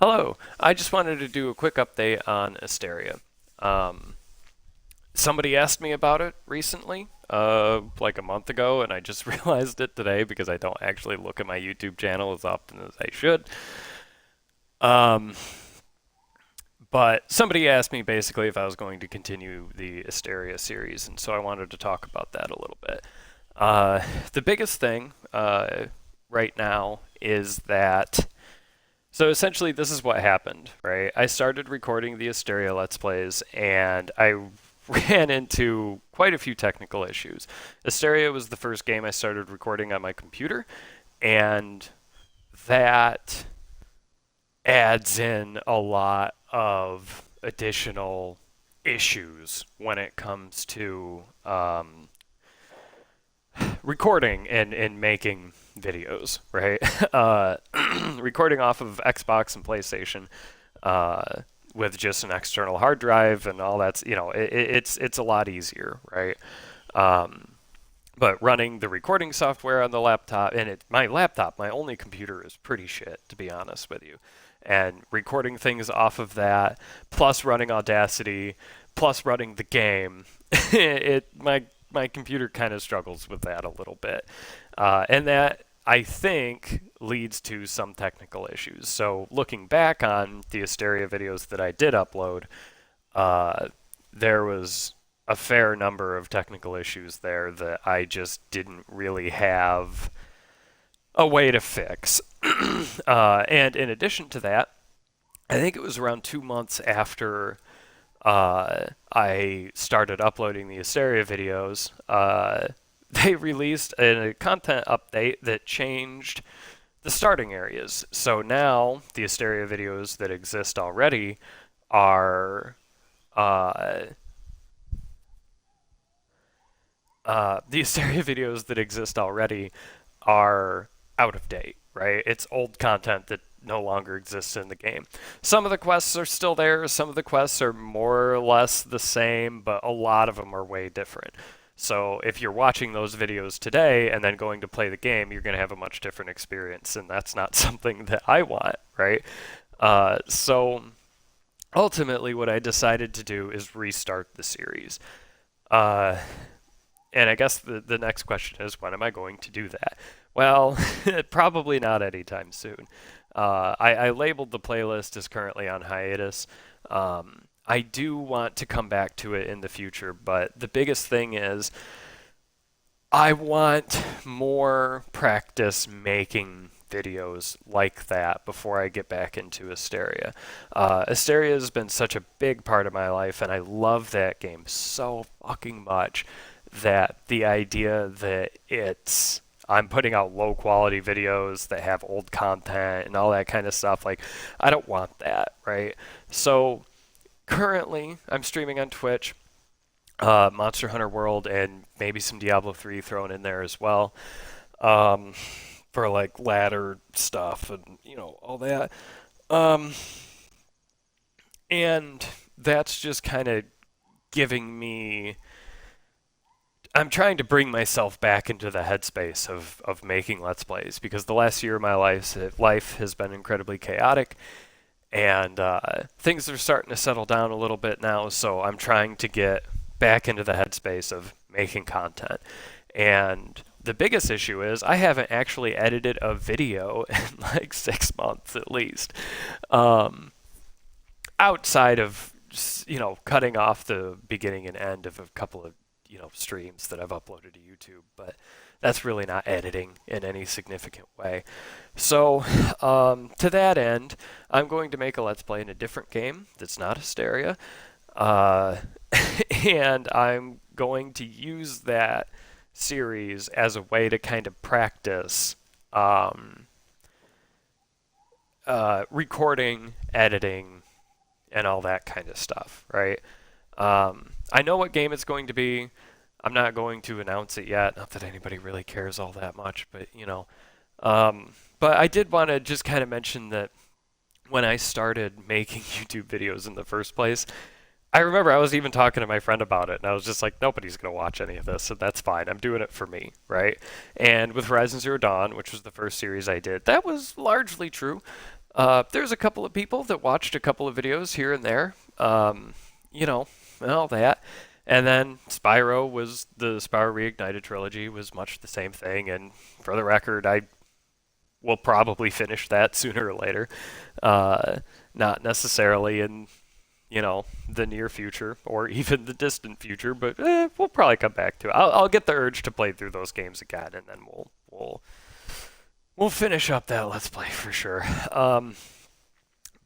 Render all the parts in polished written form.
Hello. I just wanted to do a quick update on Istaria. Um, Somebody asked me about it recently, like a month ago, and I just realized it today because I don't actually look at my YouTube channel as often as I should. Um, but somebody asked me basically if I was going to continue the Istaria series, and so I wanted to talk about that a little bit. The biggest thing right now is that so essentially, this is what happened, right? I started recording the Asteria Let's Plays, and I ran into quite a few technical issues. Asteria was the first game I started recording on my computer, and that adds in a lot of additional issues when it comes to recording and making videos, right? Recording off of Xbox and PlayStation with just an external hard drive and all that's it's a lot easier, right? Um, but running the recording software on the laptop and my only computer is pretty shit, to be honest with you. And recording things off of that, plus running Audacity, plus running the game, my computer kind of struggles with that a little bit, and that I think leads to some technical issues. So looking back on the Asteria videos that I did upload, there was a fair number of technical issues there that I just didn't really have a way to fix. And in addition to that, I think it was around 2 months after I started uploading the Istaria videos, they released a content update that changed the starting areas. So now the Istaria videos that exist already are uh, the Istaria videos that exist already are out of date, right? It's old content that no longer exists in the game. Some of the quests are still there, some of the quests are more or less the same, but a lot of them are way different. So if you're watching those videos today and then going to play the game, you're going to have a much different experience, and that's not something that I want, right? So ultimately, what I decided to do is restart the series. Uh, and I guess the next question is, when am I going to do that? Well, probably not anytime soon. I labeled the playlist as currently on hiatus. I do want to come back to it in the future, but the biggest thing is I want more practice making videos like that before I get back into Asteria. Asteria has been such a big part of my life, and I love that game so fucking much that the idea that I'm putting out low quality videos that have old content and all that kind of stuff, like, I don't want that, right? So currently I'm streaming on Twitch, Monster Hunter World, and maybe some Diablo 3 thrown in there as well, um, for like ladder stuff and all that. Um, and that's just kind of giving me. I'm trying to bring myself back into the headspace of making Let's Plays, because the last year of my life has been incredibly chaotic, and things are starting to settle down a little bit now, so I'm trying to get back into the headspace of making content. And the biggest issue is I haven't actually edited a video in like 6 months at least. Um, Outside of cutting off the beginning and end of a couple of streams that I've uploaded to YouTube, but that's really not editing in any significant way. So to that end, I'm going to make a Let's Play in a different game that's not Hysteria, uh, and I'm going to use that series as a way to kind of practice um, recording, editing, and all that kind of stuff, right? I know what game it's going to be. I'm not going to announce it yet. Not that anybody really cares all that much, but But I did want to just kind of mention that when I started making YouTube videos in the first place, I remember I was even talking to my friend about it, and I was just like, nobody's going to watch any of this, so that's fine. I'm doing it for me, right? And with Horizon Zero Dawn, which was the first series I did, that was largely true. There's a couple of people that watched a couple of videos here and there, you know, and all that. And then the Spyro Reignited trilogy was much the same thing. And for the record, I will probably finish that sooner or later. Uh, Not necessarily in, the near future or even the distant future, but we'll probably come back to it. I'll get the urge to play through those games again, and then we'll finish up that Let's Play for sure.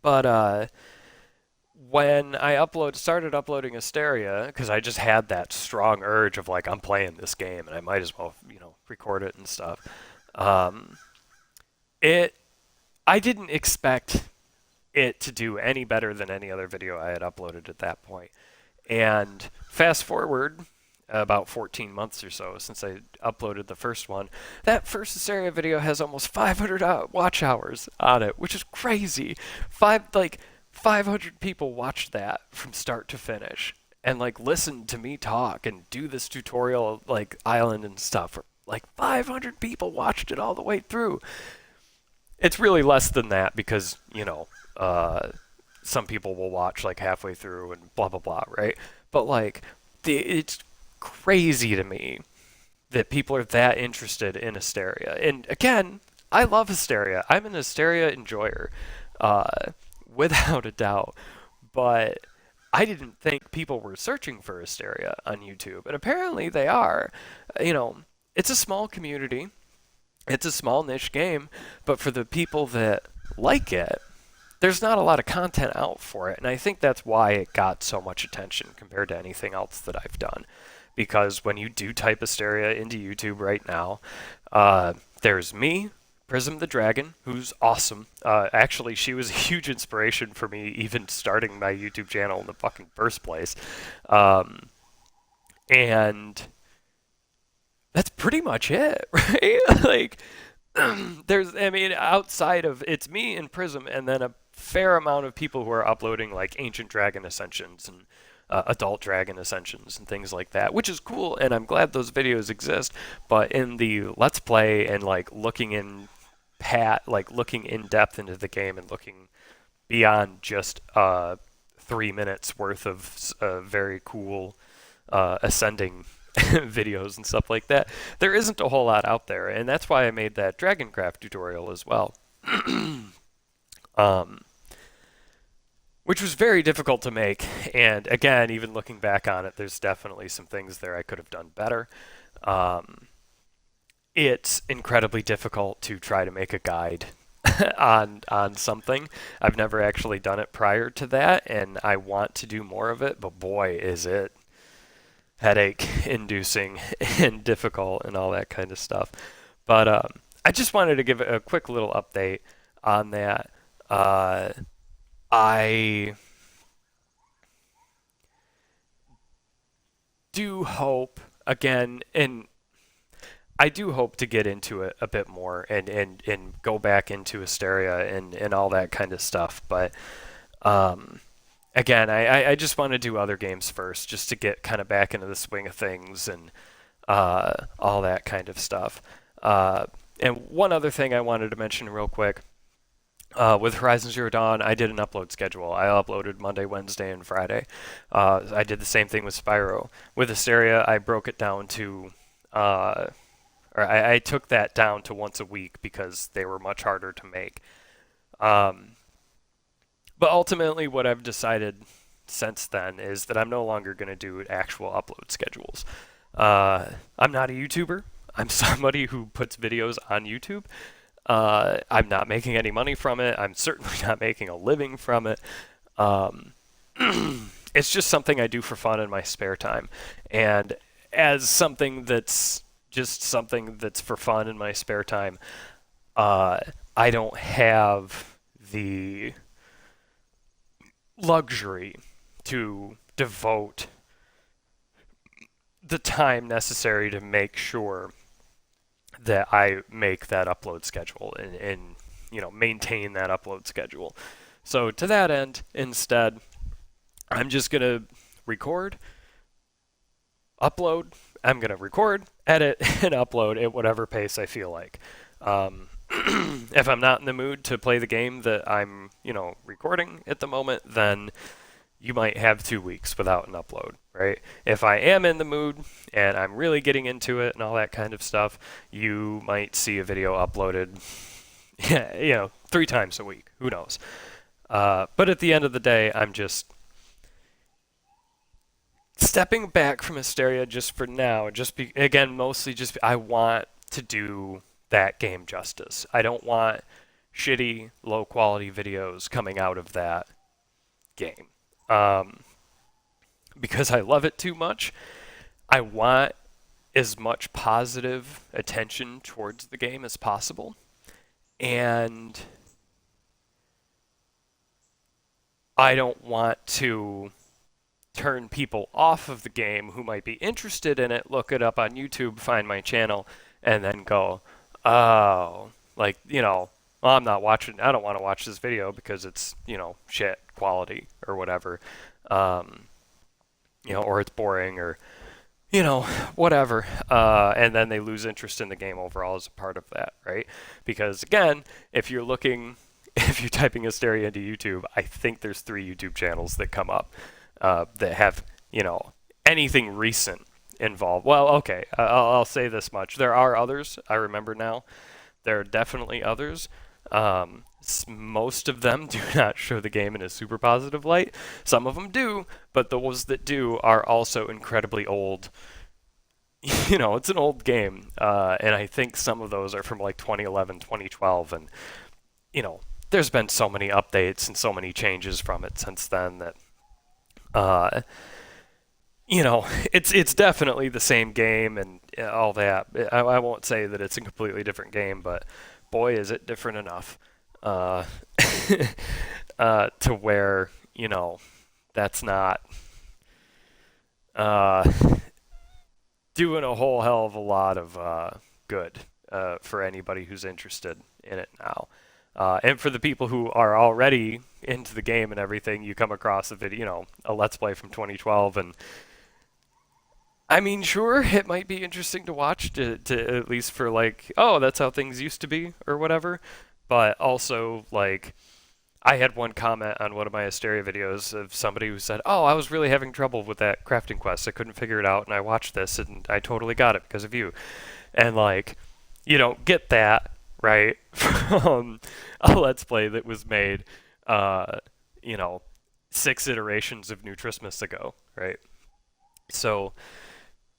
But when I started uploading Asteria, because I just had that strong urge of like I'm playing this game and I might as well record it and stuff. Um, it I didn't expect it to do any better than any other video I had uploaded at that point. And fast forward about 14 months or so since I uploaded the first one, that first Asteria video has almost 500 watch hours on it, which is crazy. 500 people watched that from start to finish and like listened to me talk and do this tutorial like island and stuff. Like 500 people watched it all the way through. It's really less than that because, some people will watch like halfway through and blah blah blah, right? But like it's crazy to me that people are that interested in Hysteria. And again, I love Hysteria. I'm an Hysteria enjoyer, uh, without a doubt. But I didn't think people were searching for Hysteria on YouTube, and apparently they are. You know, it's a small community. It's a small niche game, but for the people that like it, there's not a lot of content out for it, and I think that's why it got so much attention compared to anything else that I've done. Because when you do type Asteria into YouTube right now, there's me, Prism the Dragon, who's awesome. Actually, she was a huge inspiration for me even starting my YouTube channel in the fucking first place. Um, and that's pretty much it, right? Like, outside of it's me and Prism, and then a fair amount of people who are uploading like Ancient Dragon Ascensions and Adult Dragon Ascensions and things like that, which is cool, and I'm glad those videos exist. But in the Let's Play and like looking in depth into the game and looking beyond just 3 minutes worth of very cool ascending videos and stuff like that. There isn't a whole lot out there, and that's why I made that Dragoncraft tutorial as well. um, which was very difficult to make, and again, even looking back on it, there's definitely some things there I could have done better. Um, it's incredibly difficult to try to make a guide on something. I've never actually done it prior to that, and I want to do more of it, but boy, is it headache inducing and difficult and all that kind of stuff. But I just wanted to give a quick little update on that. I do hope, again, and I do hope to get into it a bit more and go back into Hysteria and all that kind of stuff. But um, again, I just want to do other games first just to get kind of back into the swing of things and all that kind of stuff. Uh, and one other thing I wanted to mention real quick. With Horizon Zero Dawn, I did an upload schedule. I uploaded Monday, Wednesday, and Friday. I did the same thing with Spyro. With Asteria, I broke it down to, or I took that down to once a week because they were much harder to make. Um, but ultimately, what I've decided since then is that I'm no longer going to do actual upload schedules. I'm not a YouTuber. I'm somebody who puts videos on YouTube. I'm not making any money from it. I'm certainly not making a living from it. Um, it's just something I do for fun in my spare time. And as something that's just something that's for fun in my spare time, uh, I don't have the luxury to devote the time necessary to make sure that I make that upload schedule and maintain that upload schedule. So to that end, instead, I'm just gonna record, upload. I'm gonna record, edit, and upload at whatever pace I feel like. Um, If I'm not in the mood to play the game that I'm, recording at the moment, then you might have 2 weeks without an upload, right? If I am in the mood and I'm really getting into it and all that kind of stuff, you might see a video uploaded, 3 times a week. Who knows? But at the end of the day, I'm just stepping back from Hysteria just for now. Again, mostly just I want to do that game justice. I don't want shitty, low quality videos coming out of that game. Um, because I love it too much. I want as much positive attention towards the game as possible. And I don't want to turn people off of the game who might be interested in it, look it up on YouTube, find my channel, and then go, oh, well, I'm not watching, I don't want to watch this video because it's, shit quality or whatever. Um, or it's boring or, whatever. And then they lose interest in the game overall as a part of that, right? Because again, if you're typing Hysteria into YouTube, I think there's 3 YouTube channels that come up that have, anything recent involved. Well, okay, I'll say this much. There are others, I remember now. There are definitely others. Most of them do not show the game in a super positive light. Some of them do, but those that do are also incredibly old. It's an old game, and I think some of those are from like 2011, 2012, and there's been so many updates and so many changes from it since then that uh, it's definitely the same game and all that. I won't say that it's a completely different game, but boy, is it different enough uh, to where that's not uh, doing a whole hell of a lot of good for anybody who's interested in it now. And for the people who are already into the game and everything, you come across a video, a Let's Play from 2012, and I mean, sure, it might be interesting to watch to at least for like, oh, that's how things used to be or whatever. But also, like, I had one comment on one of my Asteria videos of somebody who said, oh, I was really having trouble with that crafting quest. I couldn't figure it out, and I watched this, and I totally got it because of you. And, like, you don't get that, right, from a Let's Play that was made, you know, 6 iterations of New Christmas ago, right? So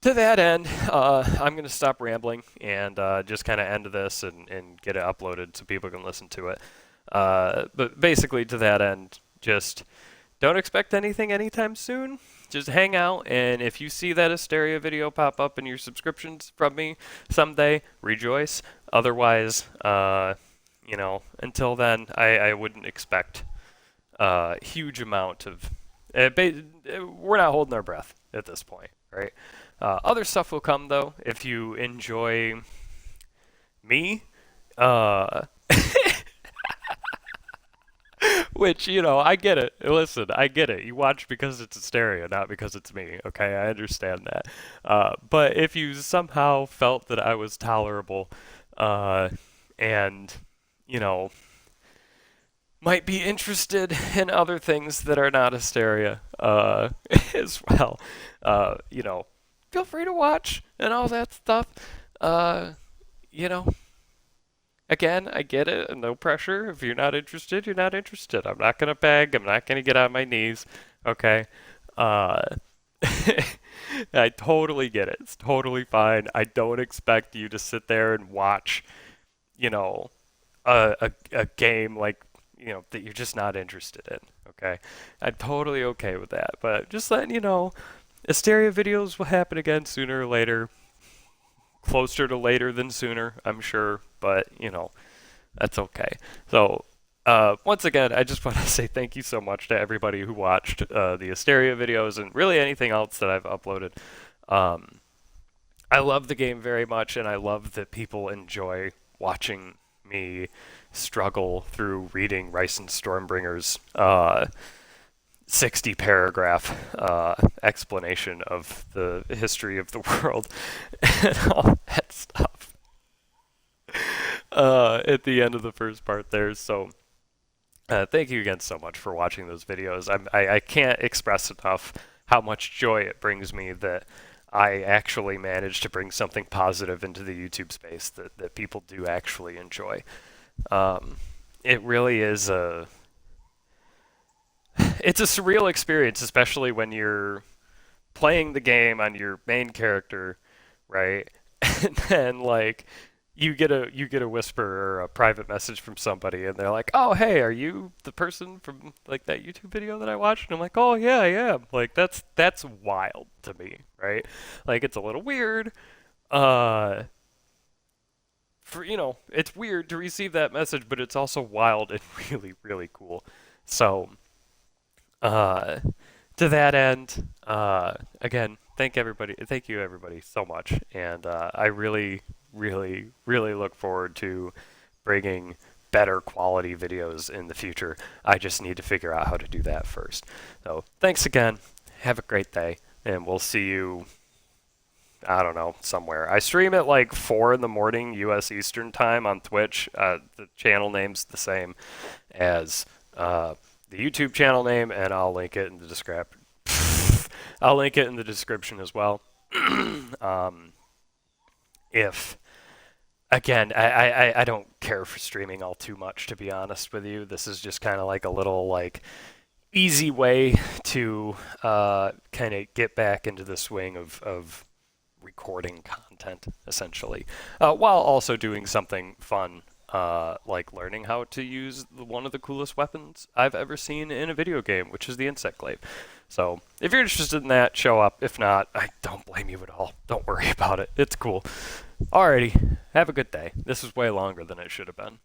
to that end, I'm going to stop rambling and just kind of end this and get it uploaded so people can listen to it. But basically, to that end, just don't expect anything anytime soon. Just hang out, and if you see that Asteria video pop up in your subscriptions from me someday, rejoice. Otherwise, until then, I wouldn't expect a huge amount of. We're not holding our breath at this point, right? Other stuff will come though if you enjoy me. Uh, Which, I get it. Listen, I get it. You watch because it's Hysteria, not because it's me. Okay, I understand that. But if you somehow felt that I was tolerable, and, you know, might be interested in other things that are not Hysteria, as well, feel free to watch and all that stuff. You know, Again, I get it, no pressure. If you're not interested, you're not interested. I'm not gonna beg. I'm not gonna get on my knees. Okay. Uh, I totally get it. It's totally fine. I don't expect you to sit there and watch, you know, a game like, that you're just not interested in. Okay. I'm totally okay with that. But just letting you know, Asteria videos will happen again sooner or later. Closer to later than sooner, I'm sure, but that's okay. So, once again, I just want to say thank you so much to everybody who watched the Asteria videos and really anything else that I've uploaded. I love the game very much, and I love that people enjoy watching me struggle through reading Rice and Stormbringer's 60 paragraph explanation of the history of the world and all that stuff. at the end of the first part there. So thank you again so much for watching those videos. I can't express enough how much joy it brings me that I actually managed to bring something positive into the YouTube space that people do actually enjoy. Um, it really is it's a surreal experience, especially when you're playing the game on your main character, right? And then like you get a whisper or a private message from somebody and they're like, "Oh, hey, are you the person from like that YouTube video that I watched?" And I'm like, "Oh, yeah, I am." Like that's wild to me, right? Like it's a little weird. Uh for it's weird to receive that message, but it's also wild and really really cool. So, uh to that end, again, thank you everybody so much, and I really, really, really look forward to bringing better quality videos in the future. I just need to figure out how to do that first. So thanks again. Have a great day, and we'll see you. I don't know, somewhere. I stream at like 4 in the morning U.S. Eastern Time on Twitch. The channel name's the same as the YouTube channel name, and I'll link it in the description. I'll link it in the description as well. um, if again, I don't care for streaming all too much, to be honest with you. This is just kind of like a little like easy way to kind of get back into the swing of recording content, essentially, while also doing something fun, like learning how to use one of the coolest weapons I've ever seen in a video game, which is the insect glaive. So, if you're interested in that, show up. If not, I don't blame you at all. Don't worry about it. It's cool. Alrighty, have a good day. This is way longer than it should have been.